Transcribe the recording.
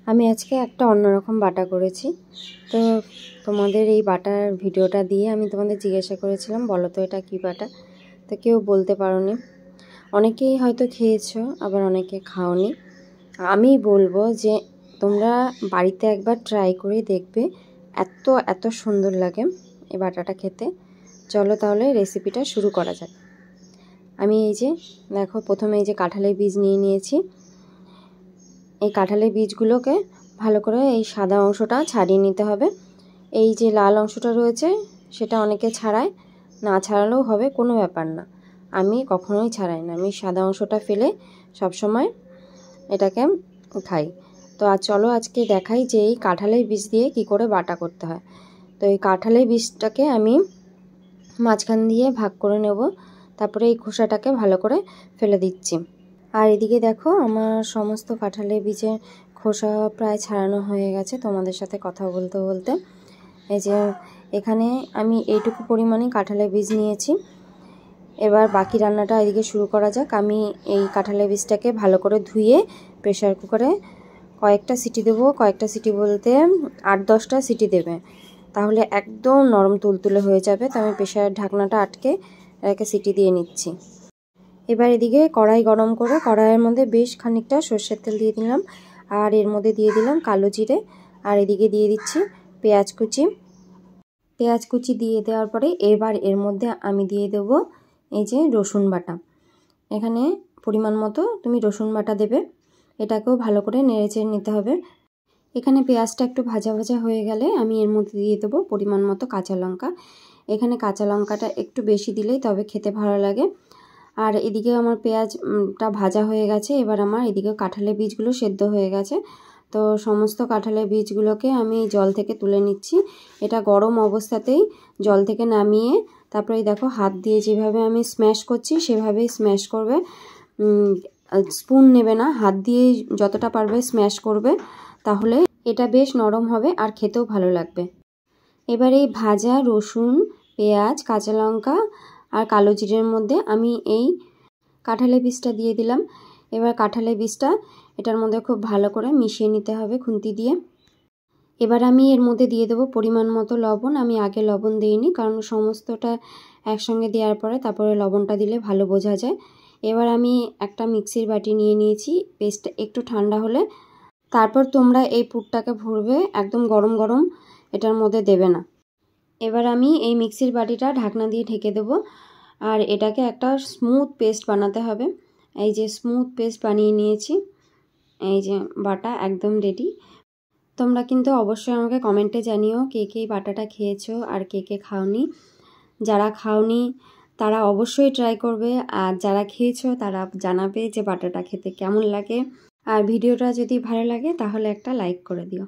আমি আজকে একটা অন্যরকম বাটা করেছি। তো তোমাদের এই বাটার ভিডিওটা দিয়ে আমি তোমাদের জিজ্ঞাসা করেছিলাম, বলো তো এটা কী বাটা। তো কেউ বলতে পারোনি, অনেকেই হয়তো খেয়েছো, আবার অনেকে খাওনি। আমি বলবো যে তোমরা বাড়িতে একবার ট্রাই করে দেখবে, এত এত সুন্দর লাগে এই বাটাটা খেতে। চলো তাহলে রেসিপিটা শুরু করা যাক। আমি এই যে দেখো, প্রথমে এই যে কাঁঠালের বীজ নিয়ে নিয়েছি। এই কাঁঠালের বীজগুলোকে ভালো করে এই সাদা অংশটা ছাড়িয়ে নিতে হবে। এই যে লাল অংশটা রয়েছে সেটা অনেকে ছাড়ায়, না ছাড়ালেও হবে, কোনো ব্যাপার না। আমি কখনোই ছাড়াই না, আমি সাদা অংশটা ফেলে সবসময় এটাকে খাই। তো চলো আজকে দেখাই যে এই কাঁঠালের বীজ দিয়ে কি করে বাটা করতে হয়। তো এই কাঁঠালের বীজটাকে আমি মাঝখান দিয়ে ভাগ করে নেব, তারপরে এই খোসাটাকে ভালো করে ফেলে দিচ্ছি। আর এদিকে দেখো, আমার সমস্ত কাঁঠালের বীজের খোসা প্রায় ছাড়ানো হয়ে গেছে তোমাদের সাথে কথা বলতে বলতে। এই যে এখানে আমি এইটুকু পরিমাণে কাঁঠালের বীজ নিয়েছি। এবার বাকি রান্নাটা এদিকে শুরু করা যাক। আমি এই কাঁঠালের বীজটাকে ভালো করে ধুয়ে প্রেশার কুকারে কয়েকটা সিটি দেবো। কয়েকটা সিটি বলতে 8-10টা সিটি দেবে, তাহলে একদম নরম তুলতুলে হয়ে যাবে। তো আমি প্রেশারের ঢাকনাটা আটকে এটাকে সিটি দিয়ে নিচ্ছি। এবার এদিকে কড়াই গরম করে কড়াইয়ের মধ্যে বেশ খানিকটা সর্ষের তেল দিয়ে দিলাম, আর এর মধ্যে দিয়ে দিলাম কালো জিরে, আর এদিকে দিয়ে দিচ্ছি পেঁয়াজ কুচি। পেঁয়াজ কুচি দিয়ে দেওয়ার পরে এবার এর মধ্যে আমি দিয়ে দেবো এই যে রসুন বাটা। এখানে পরিমাণ মতো তুমি রসুন বাটা দেবে। এটাকেও ভালো করে নেড়েচেড়ে নিতে হবে। এখানে পেঁয়াজটা একটু ভাজা ভাজা হয়ে গেলে আমি এর মধ্যে দিয়ে দেবো পরিমাণ মতো কাঁচা লঙ্কা। এখানে কাঁচা লঙ্কাটা একটু বেশি দিলেই তবে খেতে ভালো লাগে। আর এদিকে আমার পেঁয়াজটা ভাজা হয়ে গেছে। এবার আমার এদিকে কাঁঠালের বীজগুলো সেদ্ধ হয়ে গেছে। তো সমস্ত কাঁঠালের বীজগুলোকে আমি জল থেকে তুলে নিচ্ছি। এটা গরম অবস্থাতেই জল থেকে নামিয়ে তারপরে দেখো হাত দিয়ে যেভাবে আমি স্ম্যাশ করছি সেভাবেই স্ম্যাশ করবে। স্পুন নেবে না, হাত দিয়ে যতটা পারবে স্ম্যাশ করবে, তাহলে এটা বেশ নরম হবে আর খেতেও ভালো লাগবে। এবার এই ভাজা রসুন, পেঁয়াজ, কাঁচা লঙ্কা আর কালো জিরের মধ্যে আমি এই কাঁঠালের বীজটা দিয়ে দিলাম। এবার কাঁঠালের বীজটা এটার মধ্যে খুব ভালো করে মিশিয়ে নিতে হবে খুন্তি দিয়ে। এবার আমি এর মধ্যে দিয়ে দেবো পরিমাণ মতো লবণ। আমি আগে লবণ দিইনি, কারণ সমস্তটা একসঙ্গে দেওয়ার পরে তারপরে লবণটা দিলে ভালো বোঝা যায়। এবার আমি একটা মিক্সির বাটি নিয়ে নিয়েছি। পেস্টটা একটু ঠান্ডা হলে তারপর তোমরা এই পুরটাকে ভরবে, একদম গরম গরম এটার মধ্যে দেবে না। এবার আমি এই মিক্সির বাটিটা ঢাকনা দিয়ে ঢেকে দেবো, আর এটাকে একটা স্মুথ পেস্ট বানাতে হবে। এই যে স্মুথ পেস্ট বানিয়ে নিয়েছি, এই যে বাটা একদম রেডি। তোমরা কিন্তু অবশ্যই আমাকে কমেন্টে জানিও কে কে বাটাটা খেয়েছো আর কে কে খাওনি। যারা খাওনি তারা অবশ্যই ট্রাই করবে, আর যারা খেয়েছো তারা জানাবে যে বাটাটা খেতে কেমন লাগে। আর ভিডিওটা যদি ভালো লাগে তাহলে একটা লাইক করে দিও।